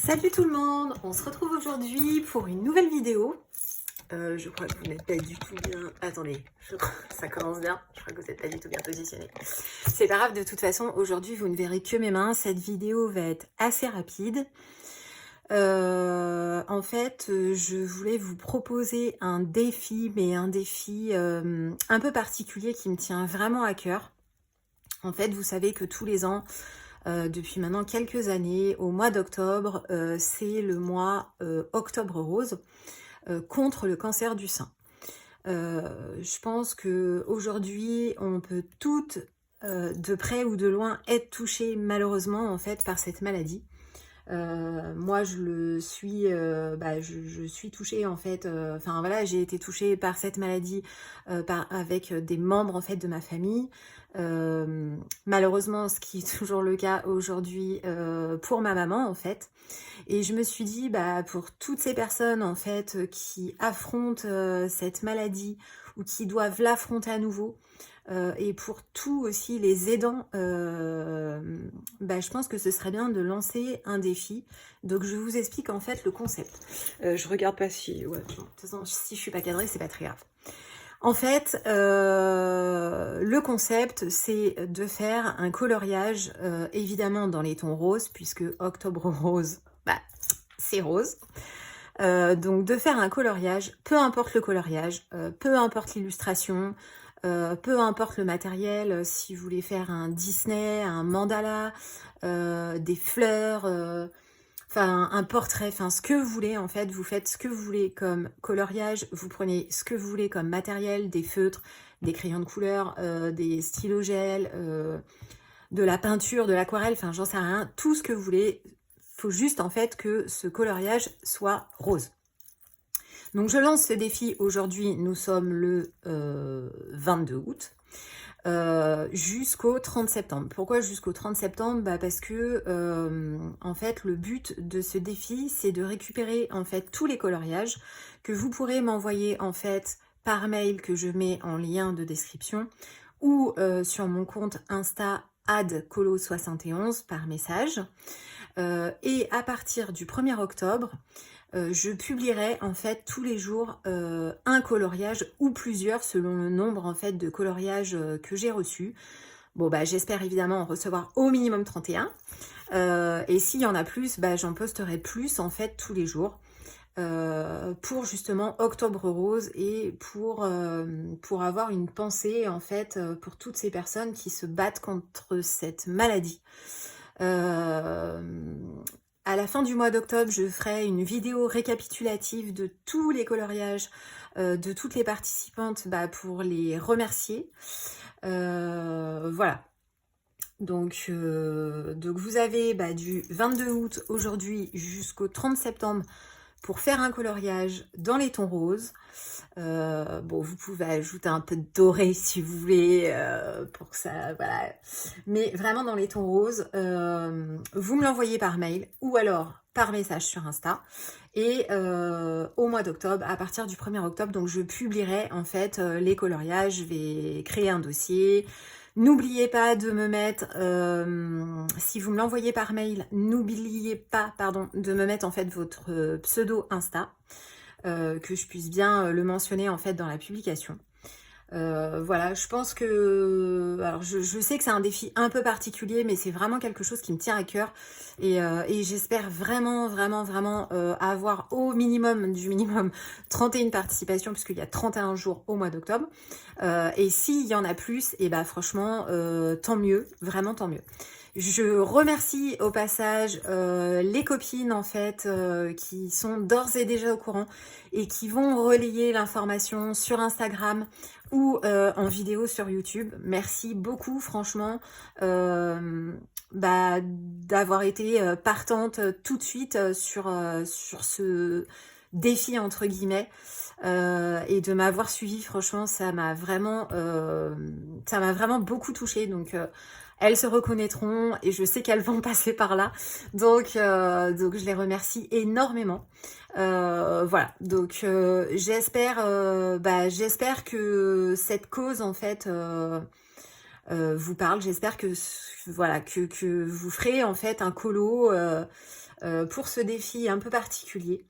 Salut tout le monde, on se retrouve aujourd'hui pour une nouvelle vidéo. Je crois que vous n'êtes pas du tout bien... Attendez, ça commence bien, je crois que vous n'êtes pas du tout bien positionné. C'est pas grave, de toute façon, aujourd'hui vous ne verrez que mes mains. Cette vidéo va être assez rapide. En fait, je voulais vous proposer un défi, mais un défi un peu particulier qui me tient vraiment à cœur. En fait, vous savez que tous les ans, depuis maintenant quelques années, au mois d'octobre, c'est le mois Octobre Rose contre le cancer du sein. Je pense que aujourd'hui, on peut toutes, de près ou de loin, être touchées malheureusement en fait par cette maladie. Moi, je le suis, je suis touchée en fait. Enfin voilà, j'ai été touchée par cette maladie avec des membres en fait de ma famille. Malheureusement, ce qui est toujours le cas aujourd'hui pour ma maman en fait. Et je me suis dit, pour toutes ces personnes en fait qui affrontent cette maladie ou qui doivent l'affronter à nouveau, et pour tous aussi les aidants, je pense que ce serait bien de lancer un défi. Donc je vous explique en fait le concept. Je regarde pas si... Ouais, de toute façon, si je suis pas cadrée, c'est pas très grave. En fait, le concept, c'est de faire un coloriage, évidemment dans les tons roses, puisque Octobre Rose, c'est rose. Donc de faire un coloriage, peu importe le coloriage, peu importe l'illustration, peu importe le matériel, si vous voulez faire un Disney, un mandala, des fleurs, un portrait, ce que vous voulez en fait, vous faites ce que vous voulez comme coloriage, vous prenez ce que vous voulez comme matériel, des feutres, des crayons de couleur, des stylos gel, de la peinture, de l'aquarelle, j'en sais rien, tout ce que vous voulez. Faut juste en fait que ce coloriage soit rose. Donc je lance ce défi aujourd'hui, nous sommes le 22 août, jusqu'au 30 septembre. Pourquoi jusqu'au 30 septembre? Parce que en fait le but de ce défi, c'est de récupérer en fait tous les coloriages que vous pourrez m'envoyer en fait par mail, que je mets en lien de description, ou sur mon compte Insta @colo71 par message. Et à partir du 1er octobre, je publierai en fait tous les jours un coloriage ou plusieurs selon le nombre en fait de coloriages que j'ai reçus. Bon j'espère évidemment en recevoir au minimum 31. Et s'il y en a plus, j'en posterai plus en fait tous les jours. Pour justement Octobre Rose et pour avoir une pensée en fait pour toutes ces personnes qui se battent contre cette maladie. À la fin du mois d'octobre, je ferai une vidéo récapitulative de tous les coloriages de toutes les participantes pour les remercier. Voilà. Donc vous avez du 22 août aujourd'hui jusqu'au 30 septembre pour faire un coloriage dans les tons roses. Vous pouvez ajouter un peu de doré si vous voulez, pour que ça, voilà. Mais vraiment dans les tons roses, vous me l'envoyez par mail ou alors par message sur Insta. Et au mois d'octobre, à partir du 1er octobre, donc je publierai en fait les coloriages, je vais créer un dossier. N'oubliez pas de me mettre, si vous me l'envoyez par mail, n'oubliez pas, de me mettre en fait votre pseudo Insta, que je puisse bien le mentionner en fait dans la publication. Voilà, je pense que... Alors, je sais que c'est un défi un peu particulier, mais c'est vraiment quelque chose qui me tient à cœur. Et j'espère vraiment avoir au minimum du minimum 31 participations, puisqu'il y a 31 jours au mois d'octobre. Et s'il y en a plus, et franchement, tant mieux, vraiment tant mieux. Je remercie au passage les copines en fait qui sont d'ores et déjà au courant et qui vont relayer l'information sur Instagram ou en vidéo sur YouTube. Merci beaucoup franchement d'avoir été partante tout de suite sur ce défi entre guillemets. Et de m'avoir suivi, franchement, ça m'a vraiment beaucoup touchée. Donc, elles se reconnaîtront et je sais qu'elles vont passer par là. Donc je les remercie énormément. Voilà. Donc, j'espère que cette cause, en fait, vous parle. J'espère que voilà, que vous ferez en fait un colo pour ce défi un peu particulier.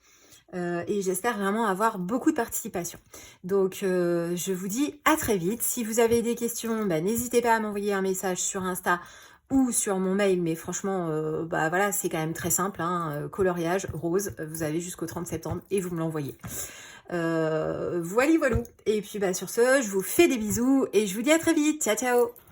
Et j'espère vraiment avoir beaucoup de participation. Donc je vous dis à très vite. Si vous avez des questions, n'hésitez pas à m'envoyer un message sur Insta ou sur mon mail, mais franchement, voilà, c'est quand même très simple, hein, coloriage rose, vous avez jusqu'au 30 septembre et vous me l'envoyez. Voilà, voilà. Et puis sur ce, je vous fais des bisous et je vous dis à très vite. Ciao, ciao!